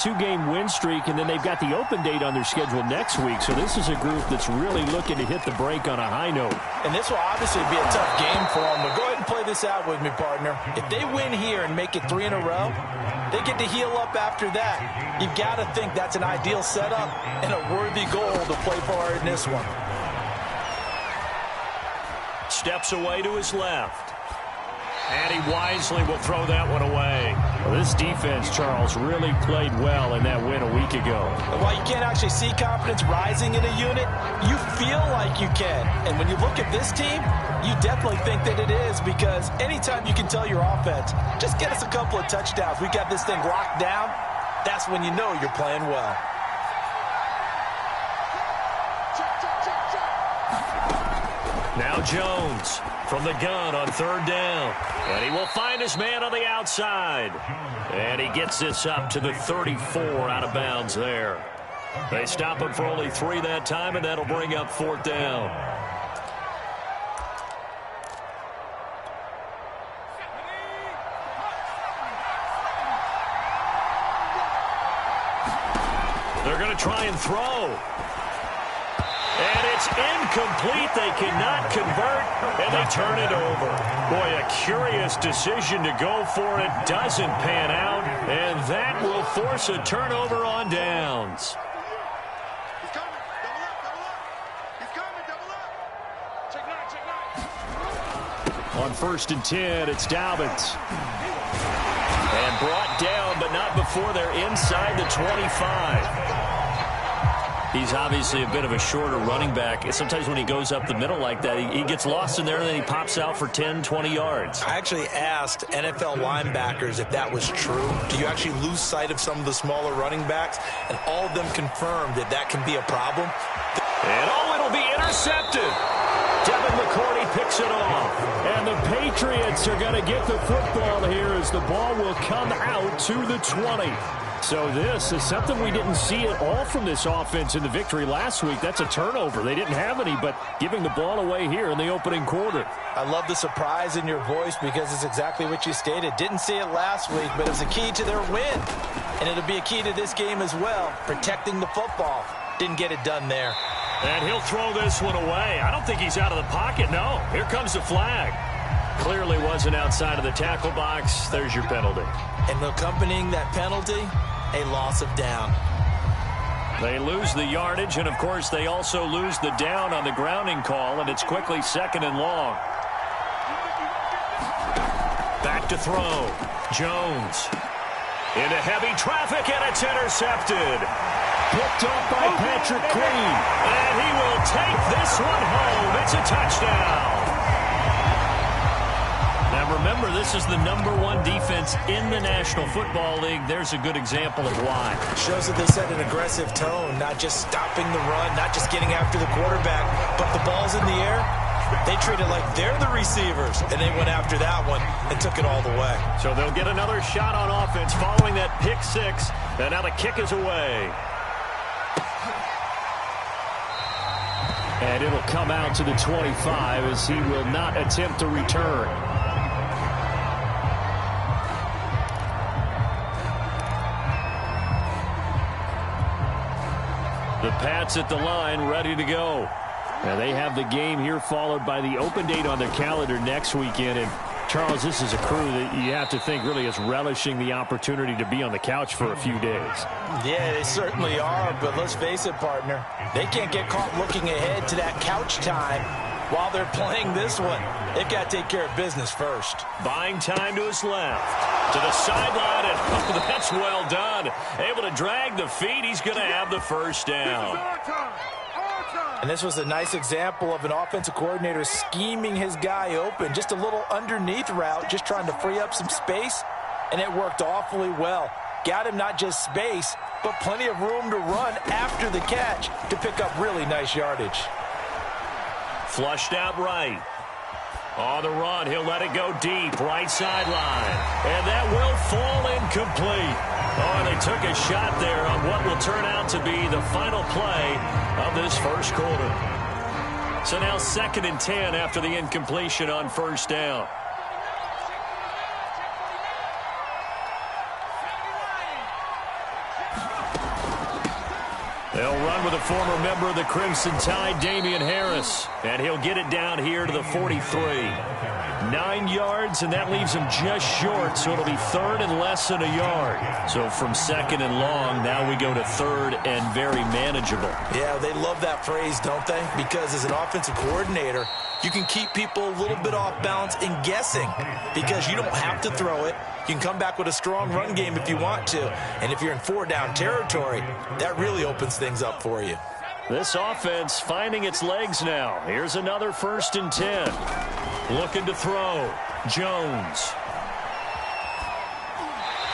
2-game win streak, and then they've got the open date on their schedule next week. So this is a group that's really looking to hit the break on a high note. And this will obviously be a tough game for them, but go ahead and play this out with me, partner. If they win here and make it 3 in a row, they get to heal up after that. You've got to think that's an ideal setup and a worthy goal to play for in this one. Steps away to his left. And he wisely will throw that one away. Well, this defense, Charles, really played well in that win a week ago. While you can't actually see confidence rising in a unit, you feel like you can. And when you look at this team, you definitely think that it is, because anytime you can tell your offense, just get us a couple of touchdowns, we got this thing locked down, that's when you know you're playing well. Now Jones from the gun on 3rd down. And he will find his man on the outside. And he gets this up to the 34 out of bounds there. They stop him for only 3 that time, and that'll bring up 4th down. They're going to try and throw. And it's incomplete. They cannot convert, and they turn it over. Boy, a curious decision to go for it. Doesn't pan out, and that will force a turnover on downs. He's coming. Double up, double up. He's coming, double up. Check 9, check 9. On 1st and 10, it's Dobbins. And brought down, but not before they're inside the 25. He's obviously a bit of a shorter running back. Sometimes when he goes up the middle like that, he gets lost in there, and then he pops out for 10, 20 yards. I actually asked NFL linebackers if that was true. Do you actually lose sight of some of the smaller running backs? And all of them confirmed that that can be a problem. And it'll be intercepted. Devin McCourty picks it off. And the Patriots are going to get the football here as the ball will come out to the 20. So this is something we didn't see at all from this offense in the victory last week. That's a turnover. They didn't have any, but giving the ball away here in the opening quarter. I love the surprise in your voice, because it's exactly what you stated. Didn't see it last week, but it was a key to their win. And it'll be a key to this game as well, protecting the football. Didn't get it done there. And he'll throw this one away. I don't think he's out of the pocket. No, here comes the flag. Clearly wasn't outside of the tackle box. There's your penalty. And accompanying that penalty, a loss of down. They lose the yardage, and of course they also lose the down on the grounding call, and it's quickly 2nd and long. Back to throw. Jones into heavy traffic, and it's intercepted. Picked up by Patrick Queen, and he will take this one home. It's a touchdown. Now remember, this is the #1 defense in the National Football League. There's a good example of why. Shows that they set an aggressive tone, not just stopping the run, not just getting after the quarterback, but the ball's in the air. They treat it like they're the receivers, and they went after that one and took it all the way. So they'll get another shot on offense following that pick 6, and now the kick is away. And it'll come out to the 25 as he will not attempt to return. The Pats at the line, ready to go. Now they have the game here followed by the open date on their calendar next weekend. And Charles, this is a crew that you have to think really is relishing the opportunity to be on the couch for a few days. Yeah, they certainly are, but let's face it, partner. They can't get caught looking ahead to that couch time while they're playing this one. They've got to take care of business first. Buying time to his left. To the sideline, and oh, that's well done. Able to drag the feet. He's going to have the first down. And this was a nice example of an offensive coordinator scheming his guy open. Just a little underneath route, just trying to free up some space, and it worked awfully well. Got him not just space, but plenty of room to run after the catch to pick up really nice yardage. Flushed out right. On the run, he'll let it go deep, right sideline. And that will fall incomplete. Oh, they took a shot there on what will turn out to be the final play of this first quarter. So now 2nd and 10 after the incompletion on 1st down. They'll run with a former member of the Crimson Tide, Damian Harris. And he'll get it down here to the 43. 9 yards, and that leaves him just short, so it'll be third and less than a yard. So from second and long, now we go to third and very manageable. Yeah, they love that phrase, don't they? Because as an offensive coordinator, you can keep people a little bit off balance and guessing because you don't have to throw it. You can come back with a strong run game if you want to. And if you're in 4-down territory, that really opens things up for you. This offense finding its legs now. Here's another 1st and 10. Looking to throw. Jones.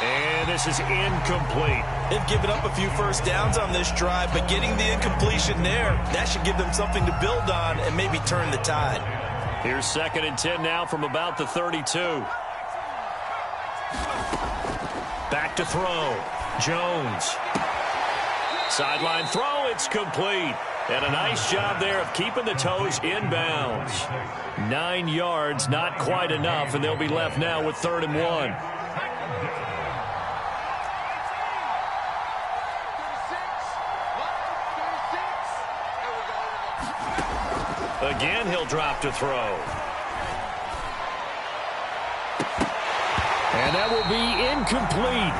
And this is incomplete. They've given up a few first downs on this drive, but getting the incompletion there, that should give them something to build on and maybe turn the tide. Here's 2nd and 10 now from about the 32. Back to throw. Jones. Sideline throw, it's complete. And a nice job there of keeping the toes inbounds. 9 yards, not quite enough, and they'll be left now with 3rd and 1. Again, he'll drop to throw. And that will be incomplete.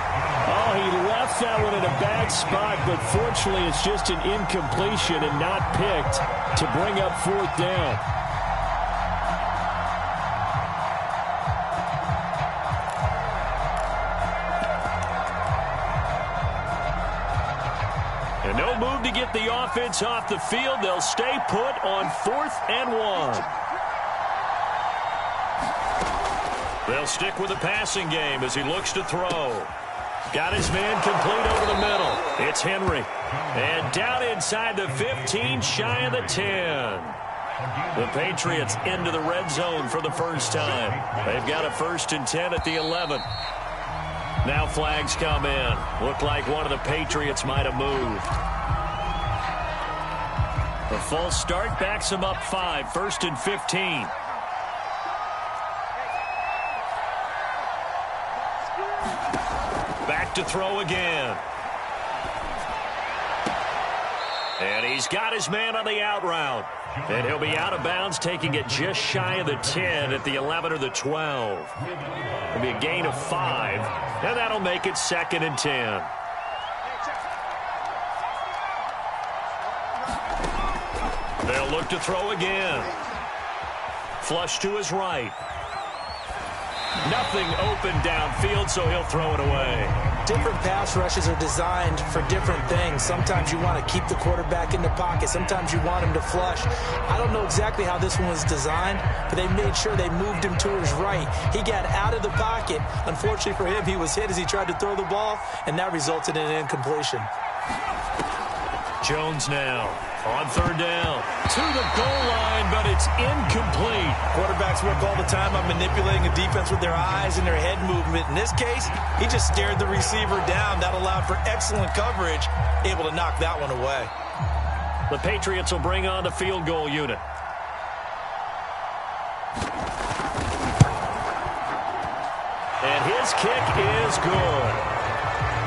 Oh, he left that one in a bad spot, but fortunately it's just an incompletion and not picked to bring up 4th down. And no move to get the offense off the field. They'll stay put on 4th and 1. They'll stick with the passing game as he looks to throw. Got his man complete over the middle. It's Henry. And down inside the 15, shy of the 10. The Patriots into the red zone for the first time. They've got a 1st and 10 at the 11. Now flags come in. Looked like one of the Patriots might have moved. The false start backs him up 5, 1st and 15. Back to throw again. And he's got his man on the out route. And he'll be out of bounds, taking it just shy of the 10 at the 11 or the 12. It'll be a gain of 5, and that'll make it 2nd and 10. They'll look to throw again. Flush to his right. Nothing open downfield, so he'll throw it away. Different pass rushes are designed for different things. Sometimes you want to keep the quarterback in the pocket. Sometimes you want him to flush. I don't know exactly how this one was designed, but they made sure they moved him to his right. He got out of the pocket. Unfortunately for him, he was hit as he tried to throw the ball, and that resulted in an incompletion. Jones now on 3rd down. To the goal line, but it's incomplete. Quarterbacks work all the time on manipulating a defense with their eyes and their head movement. In this case, he just stared the receiver down. That allowed for excellent coverage, able to knock that one away. The Patriots will bring on the field goal unit. And his kick is good.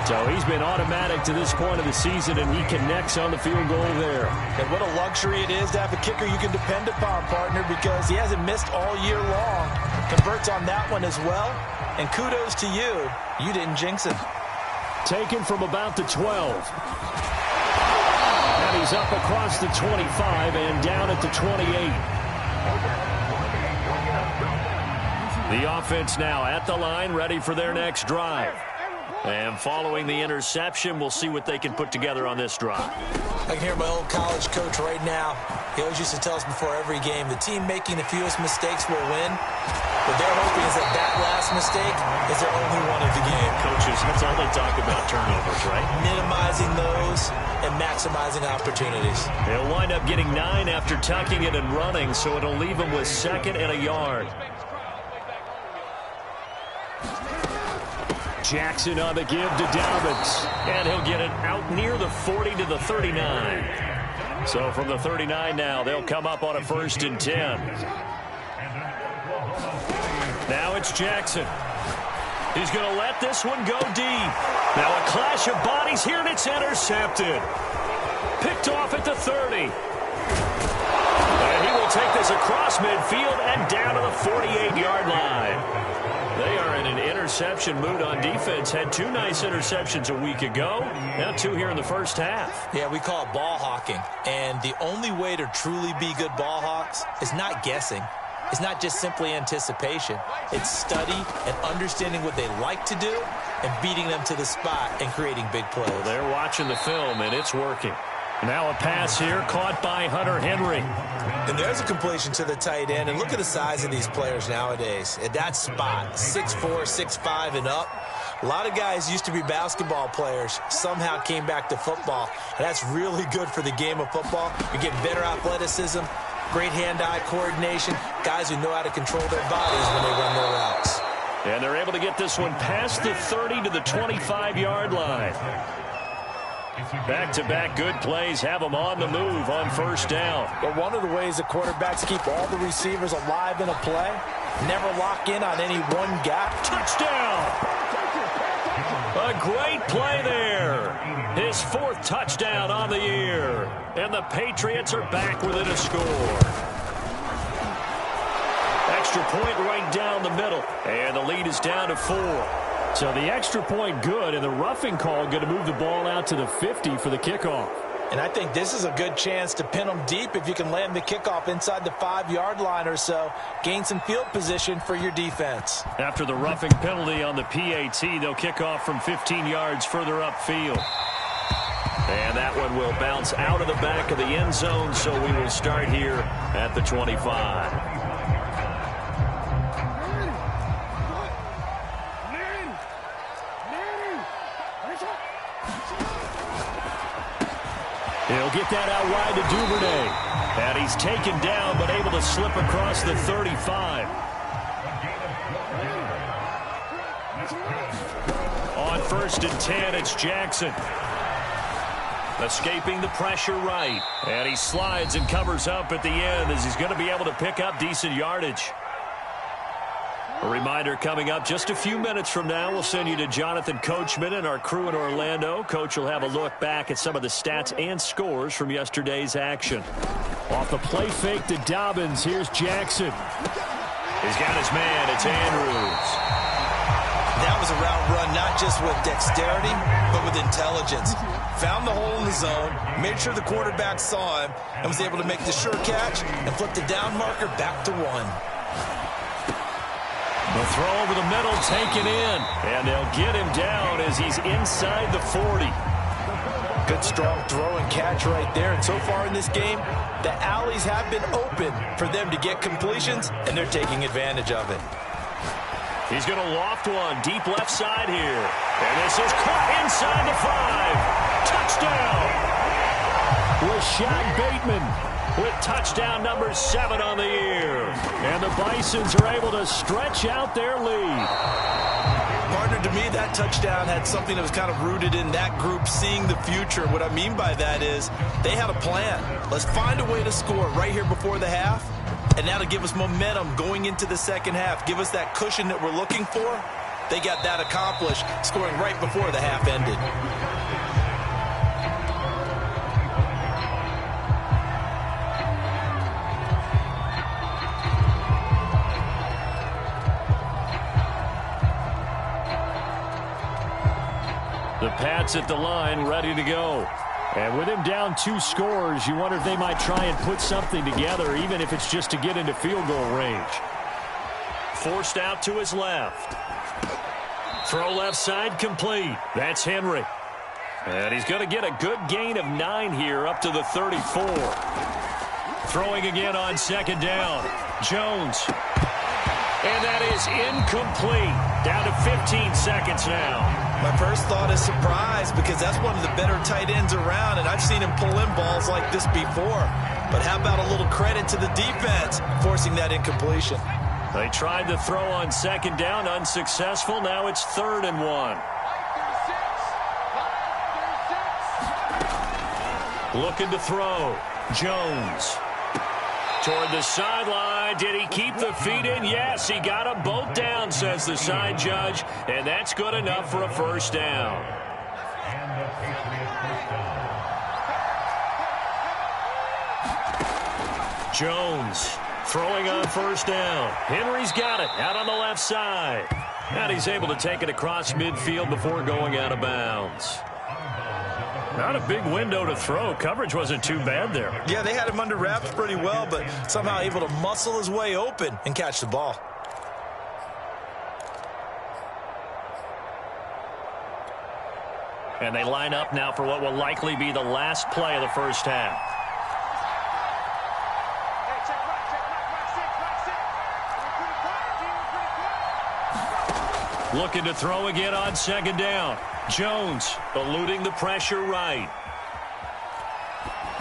So he's been automatic to this point of the season, and he connects on the field goal there. And what a luxury it is to have a kicker you can depend upon, partner, because he hasn't missed all year long. Converts on that one as well. And kudos to you. You didn't jinx him. Taken from about the 12. And he's up across the 25 and down at the 28. The offense now at the line, ready for their next drive. And following the interception, we'll see what they can put together on this drive. I can hear my old college coach right now. He always used to tell us before every game, the team making the fewest mistakes will win. What they're hoping is that last mistake is their only one of the game. Coaches, that's all they talk about, turnovers, right? Minimizing those and maximizing opportunities. They'll wind up getting 9 after tucking it and running, so it'll leave them with 2nd and a yard. Jackson on the give to Dobbins. And he'll get it out near the 40 to the 39. So from the 39 now, they'll come up on a 1st and 10. Now it's Jackson. He's going to let this one go deep. Now a clash of bodies here, and it's intercepted. Picked off at the 30. And he will take this across midfield and down to the 48-yard line. They are in an interception mood on defense. Had 2 nice interceptions a week ago. Now 2 here in the first half. Yeah, we call it ball hawking. And the only way to truly be good ball hawks is not guessing. It's not just simply anticipation. It's study and understanding what they like to do and beating them to the spot and creating big plays. Well, they're watching the film, and it's working. Now a pass here caught by Hunter Henry. And there's a completion to the tight end. And look at the size of these players nowadays. At that spot, 6'4", 6'5", and up. A lot of guys used to be basketball players, somehow came back to football. And that's really good for the game of football. You get better athleticism, great hand-eye coordination, guys who know how to control their bodies when they run their routes. And they're able to get this one past the 30 to the 25-yard line. Back-to-back good plays have them on the move on first down. But one of the ways the quarterbacks keep all the receivers alive in a play, never lock in on any one gap. Touchdown! A great play there. His 4th touchdown on the year. And the Patriots are back within a score. Extra point right down the middle. And the lead is down to 4. So the extra point good, and the roughing call going to move the ball out to the 50 for the kickoff. And I think this is a good chance to pin them deep if you can land the kickoff inside the 5-yard line or so. Gain some field position for your defense. After the roughing penalty on the PAT, they'll kick off from 15 yards further upfield. And that one will bounce out of the back of the end zone, so we will start here at the 25. He'll get that out wide to Duvernay. And he's taken down, but able to slip across the 35. On 1st and 10, it's Jackson. Escaping the pressure right. And he slides and covers up at the end as he's going to be able to pick up decent yardage. A reminder coming up just a few minutes from now. We'll send you to Jonathan Coachman and our crew in Orlando. Coach will have a look back at some of the stats and scores from yesterday's action. Off the play fake to Dobbins. Here's Jackson. He's got his man. It's Andrews. That was a route run not just with dexterity, but with intelligence. Found the hole in the zone, made sure the quarterback saw him, and was able to make the sure catch and flip the down marker back to 1. The throw over the middle taken in. And they'll get him down as he's inside the 40. Good strong throw and catch right there. And so far in this game, the alleys have been open for them to get completions, and they're taking advantage of it. He's going to loft one deep left side here. And this is caught inside the 5. Touchdown! Rashad Bateman with touchdown number 7 on the year. And the Bisons are able to stretch out their lead. Partner, to me, that touchdown had something that was kind of rooted in that group seeing the future. What I mean by that is they had a plan. Let's find a way to score right here before the half. And that'll give us momentum going into the second half. Give us that cushion that we're looking for. They got that accomplished, scoring right before the half ended. The Pats at the line, ready to go. And with him down 2 scores, you wonder if they might try and put something together, even if it's just to get into field goal range. Forced out to his left. Throw left side complete. That's Henry. And he's going to get a good gain of 9 here up to the 34. Throwing again on second down. Jones. And that is incomplete. Down to 15 seconds now. My first thought is surprise, because that's one of the better tight ends around, and I've seen him pull in balls like this before. But how about a little credit to the defense forcing that incompletion? They tried to throw on second down, unsuccessful. Now it's 3rd and 1. Looking to throw. Jones. Toward the sideline. Did he keep the feet in? Yes, he got them both down, says the side judge. And that's good enough for a first down. Jones throwing on first down. Henry's got it out on the left side. And he's able to take it across midfield before going out of bounds. Not a big window to throw. Coverage wasn't too bad there. Yeah, they had him under wraps pretty well, but somehow able to muscle his way open and catch the ball. And they line up now for what will likely be the last play of the first half. Looking to throw again on second down. Jones eluding the pressure right.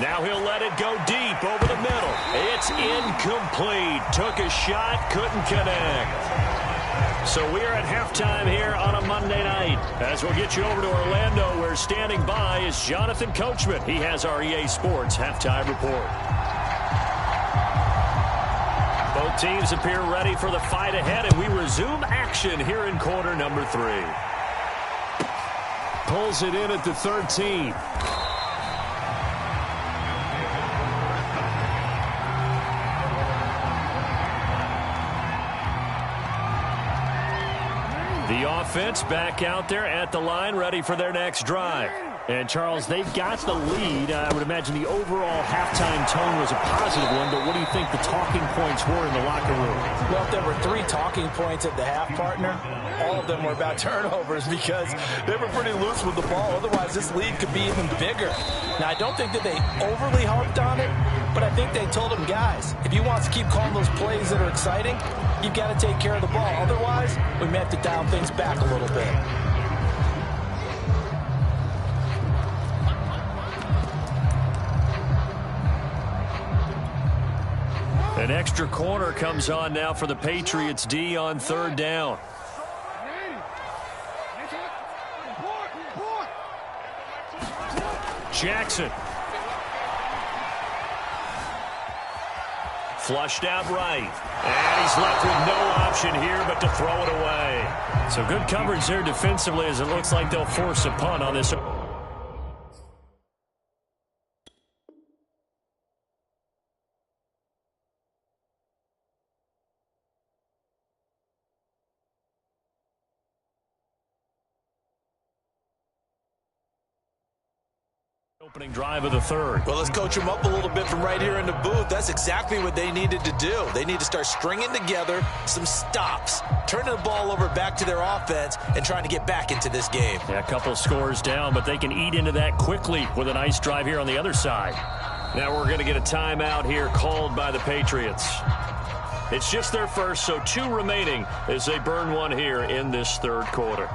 Now he'll let it go deep over the middle. It's incomplete. Took a shot, couldn't connect. So we are at halftime here on a Monday night. As we'll get you over to Orlando, where standing by is Jonathan Coachman. He has our EA Sports halftime report. Both teams appear ready for the fight ahead, and we resume action here in quarter number 3. Pulls it in at the 13. The offense back out there at the line, ready for their next drive. And, Charles, they've got the lead. I would imagine the overall halftime tone was a positive one, but what do you think the talking points were in the locker room? Well, if there were 3 talking points at the half, partner, all of them were about turnovers because they were pretty loose with the ball. Otherwise, this lead could be even bigger. Now, I don't think that they overly harped on it, but I think they told them, guys, if you want to keep calling those plays that are exciting, you've got to take care of the ball. Otherwise, we may have to dial things back a little bit. An extra corner comes on now for the Patriots D on third down. Jackson. Flushed out right. And he's left with no option here but to throw it away. So good coverage there defensively as it looks like they'll force a punt on this. Opening drive of the third. Well, let's coach them up a little bit from right here in the booth. That's exactly what they needed to do. They need to start stringing together some stops, turning the ball over back to their offense, and trying to get back into this game. Yeah, a couple scores down, but they can eat into that quickly with a nice drive here on the other side. Now we're going to get a timeout here called by the Patriots. It's just their first, so 2 remaining as they burn one here in this third quarter.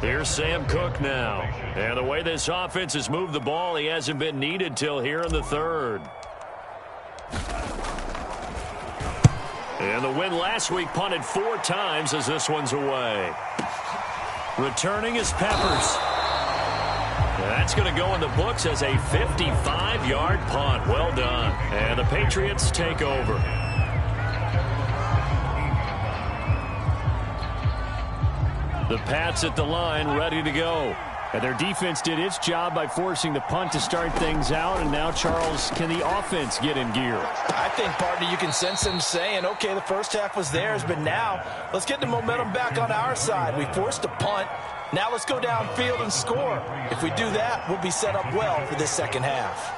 Here's Sam Cook now. And the way this offense has moved the ball, he hasn't been needed till here in the third. And the win last week punted 4 times as this one's away. Returning is Peppers. That's going to go in the books as a 55-yard punt. Well done. And the Patriots take over. The Pats at the line, ready to go. And their defense did its job by forcing the punt to start things out. And now, Charles, can the offense get in gear? I think, partner, you can sense them saying, okay, the first half was theirs, but now let's get the momentum back on our side. We forced a punt. Now let's go downfield and score. If we do that, we'll be set up well for this second half.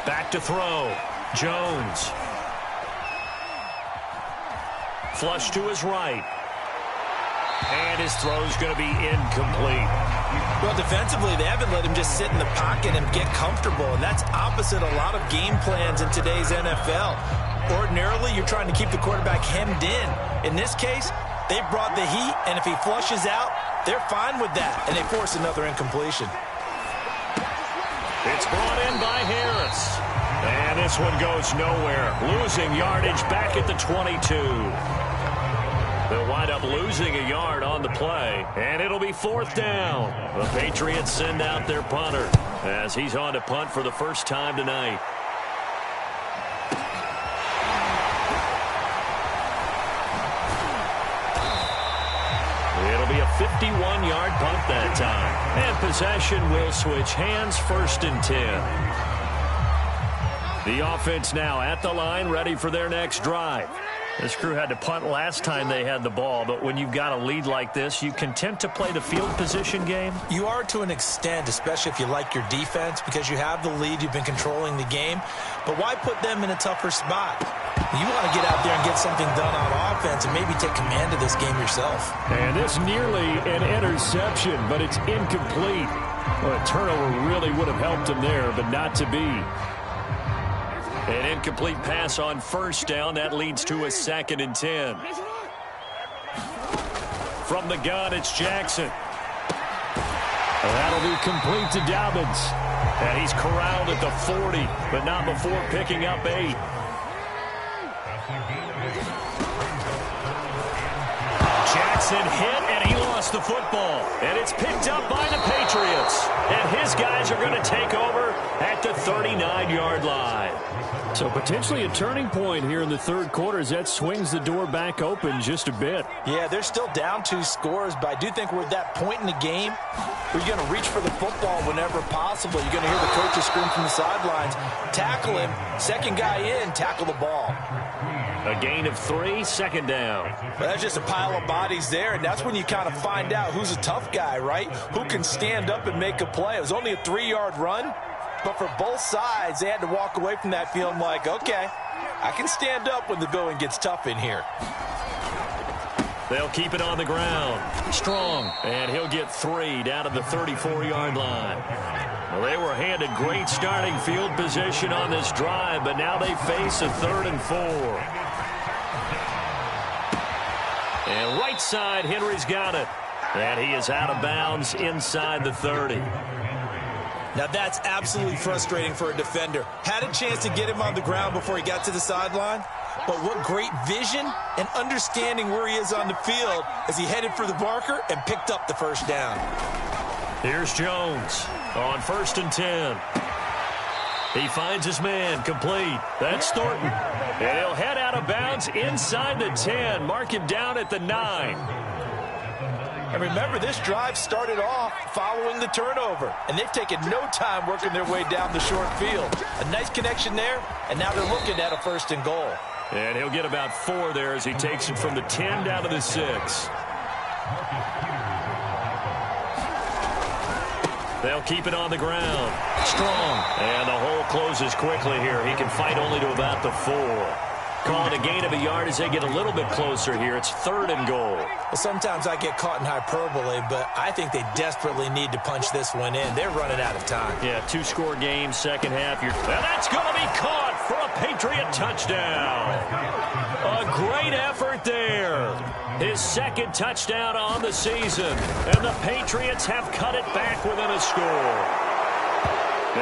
Back to throw. Jones. Flush to his right. And his throw's going to be incomplete. Well, defensively, they haven't let him just sit in the pocket and get comfortable, and that's opposite a lot of game plans in today's NFL. Ordinarily, you're trying to keep the quarterback hemmed in. In this case, they brought the heat, and if he flushes out, they're fine with that, and they force another incompletion. It's brought in by Harris. And this one goes nowhere. Losing yardage back at the 22. They'll wind up losing a yard on the play, and it'll be 4th down. The Patriots send out their punter as he's on to punt for the first time tonight. It'll be a 51-yard punt that time. And possession will switch hands, 1st and 10. The offense now at the line, ready for their next drive. This crew had to punt last time they had the ball, but when you've got a lead like this, you content to play the field position game? You are to an extent, especially if you like your defense, because you have the lead, you've been controlling the game. But why put them in a tougher spot? You want to get out there and get something done on offense and maybe take command of this game yourself. And this nearly an interception, but it's incomplete. Well, a turnover really would have helped him there, but not to be. An incomplete pass on 1st down. That leads to a 2nd and 10. From the gun, it's Jackson. That'll be complete to Dobbins. And he's corralled at the 40, but not before picking up 8. Jackson hit, and he lost the football. And it's picked up by the Patriots. And his guys are going to take over at the 39-yard line. So potentially a turning point here in the 3rd quarter as that swings the door back open just a bit. Yeah, they're still down 2 scores, but I do think we're at that point in the game where you're going to reach for the football whenever possible. You're going to hear the coaches scream from the sidelines. Tackle him. 2nd guy in, tackle the ball. A gain of 3, 2nd down. Well, that's just a pile of bodies there, and that's when you kind of find out who's a tough guy, right? Who can stand up and make a play. It was only a 3-yard run. But for both sides, they had to walk away from that feeling like, okay, I can stand up when the going gets tough in here. They'll keep it on the ground. Strong. And he'll get 3 down to the 34-yard line. Well, they were handed great starting field position on this drive, but now they face a 3rd and 4. And right side, Henry's got it. And he is out of bounds inside the 30. Now that's absolutely frustrating for a defender. Had a chance to get him on the ground before he got to the sideline, but what great vision and understanding where he is on the field as he headed for the marker and picked up the 1st down. Here's Jones on 1st and 10. He finds his man, complete. That's Thornton. And he'll head out of bounds inside the 10. Mark him down at the 9. And remember, this drive started off following the turnover, and they've taken no time working their way down the short field. A nice connection there, and now they're looking at a 1st and goal. And he'll get about 4 there as he takes it from the 10 down to the 6. They'll keep it on the ground. Strong. And the hole closes quickly here. He can fight only to about the 4. Call it a gain of a yard as they get a little bit closer here. It's 3rd and goal. Well, sometimes I get caught in hyperbole, but I think they desperately need to punch this one in. They're running out of time. Yeah, 2-score game, 2nd half. Well, that's going to be caught for a Patriot touchdown. A great effort there. His 2nd touchdown on the season. And the Patriots have cut it back within a score.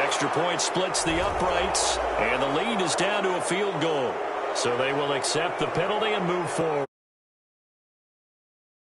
Extra point splits the uprights, and the lead is down to a field goal. So they will accept the penalty and move forward.